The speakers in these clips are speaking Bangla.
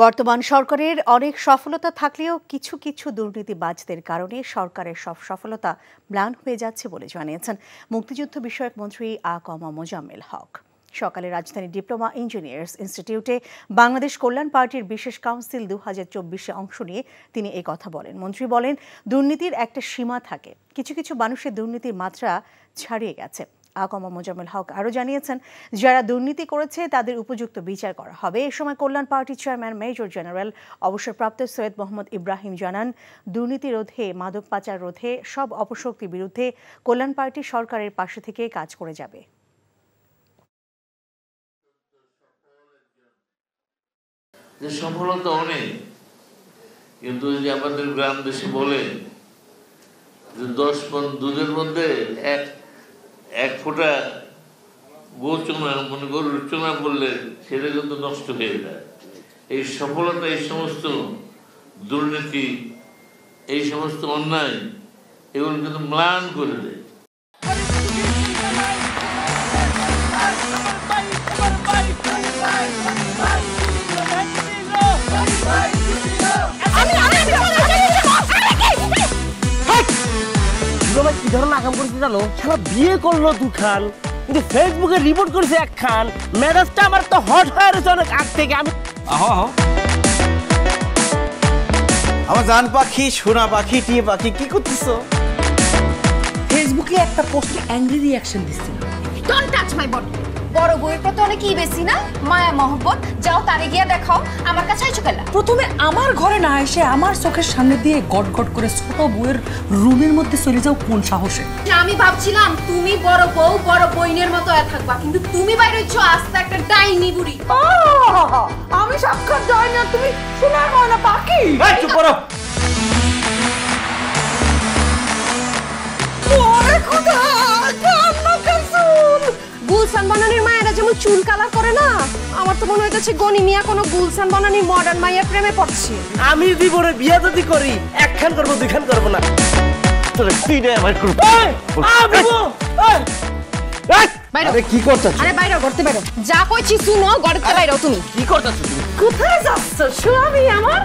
বর্তমান সরকারের অনেক সফলতা থাকলেও কিছু কিছু দুর্নীতিবাজদের কারণে সরকারের সব সফলতা ম্লান হয়ে যাচ্ছে বলে জানিয়েছেন মুক্তিযুদ্ধ বিষয়ক মন্ত্রী মোজাম্মেল হক। সকালে রাজধানী ডিপ্লোমা ইঞ্জিনিয়ার্স ইনস্টিটিউটে বাংলাদেশ কল্যাণ পার্টির বিশেষ কাউন্সিল 2024-এ অংশ নিয়ে তিনি এই কথা বলেন। মন্ত্রী বলেন, দুর্নীতির একটা সীমা থাকে, কিছু কিছু মানুষের দুর্নীতির মাত্রা ছাড়িয়ে গেছে। মোজাম্মেল হক আরও জানিয়েছেন, যারা দুর্নীতি করেছে তাদের উপযুক্ত বিচার করা হবে। এ সময় কল্যাণ পার্টির চেয়ারম্যান মেজর জেনারেল অবসরপ্রাপ্ত সৈয়দ মোহাম্মদ ইব্রাহিম জানান, দুর্নীতি রোধে, মাদক পাচার রোধে, সব অপশক্তির বিরুদ্ধে কল্যাণ পার্টি সরকারের পাশে থেকে কাজ করে যাবে। যে সফলতা অনেক, কিন্তু যে আমাদের গ্রাম দেশে বলে যে 10 পণ দুধের মধ্যে এক ফোঁটা গোচনা, মানে গরুর চোনা বললে সেটা কিন্তু নষ্ট হয়ে যায়। এই সফলতা, এই সমস্ত দুর্নীতি, এই সমস্ত অন্যায়, এগুলো কিন্তু ম্লান করে দেয়। কি ধরনের আকাম করেছে জানো? শালা বিয়ে করলো দুখান, কিন্তু ফেসবুকে রিপোর্ট করেছে একখান। মেজাজটা আমার তো হট হয়ে রয়েছে অনেক আগ থেকে। আমি আমার জান পাখি, সোনা পাখি, টিয়ে পাখি, কি করতেছো? ফেসবুকে একটা পোস্টে অ্যাংরি রিঅ্যাকশন দিচ্ছিল। Don't touch my body. বড় বউয়ের প্রতি অনেক কি বেশি না মায়া মহব্বত, যাও তারে গিয়া দেখাও, আমার কাছে আইছো কেলা? প্রথমে আমার ঘরে না এসে আমার চোখের সামনে দিয়ে গট গট করে ছোট বউয়ের রুমের মধ্যে চলে যাও কোন সাহসে? আমি ভাবছিলাম তুমি বড় বউ, বড় বইনের মতো থাকবা, কিন্তু তুমি বাইরে হচ্ছ আস্তে একটা ডাইনি বুড়ি। আমি সাক্ষাৎ ডাইনি আর তুমি সোনার ময়না পাখি। চুপ করো। গুলশান বানানির মায়েরা যেমন চুল কালার করে না, আমার তো মনে হইতেছে গনি মিয়া কোনো গুলশান বানানির মডার্ন মায়ের প্রেমে পড়ছে। আমি জীবনে বিয়ে যদি করি, একখান করবো, দুইখান করবো না। তোরে পিড়ে আমার করব। আরে কি করতেছ? আরে বাইরে করতে বাইরে যা কইছি শুনো, গড়তে বাইরে তুমি কি করতেছ তুমি? কোথায় যাচ্ছ স্বামী আমার?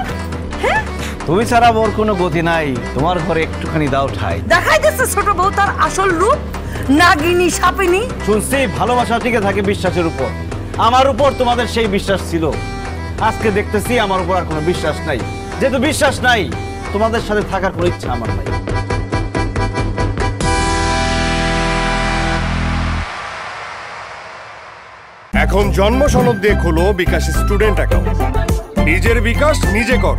হ্যাঁ, তুমি ছাড়া মোর কোনো গতি নাই, তোমার ঘরে একটুখানি দাও ঠাই। দেখাই দিচ্ছে ছোট বউ তার আসল রূপ, নাগিনী সাপিনী। শুনছি ভালোবাসা টিকে থাকে বিশ্বাসের উপর। আমার উপর তোমাদের সেই বিশ্বাস ছিল, আজকে দেখতেছি আমার উপর আর কোনো বিশ্বাস নাই। যেহেতু বিশ্বাস নাই, তোমাদের সাথে থাকার কোনো ইচ্ছা আমার নাই। এখন জন্ম সনদ দিয়ে খোলো বিকাশ স্টুডেন্ট অ্যাকাউন্ট। নিজের বিকাশ নিজে কর।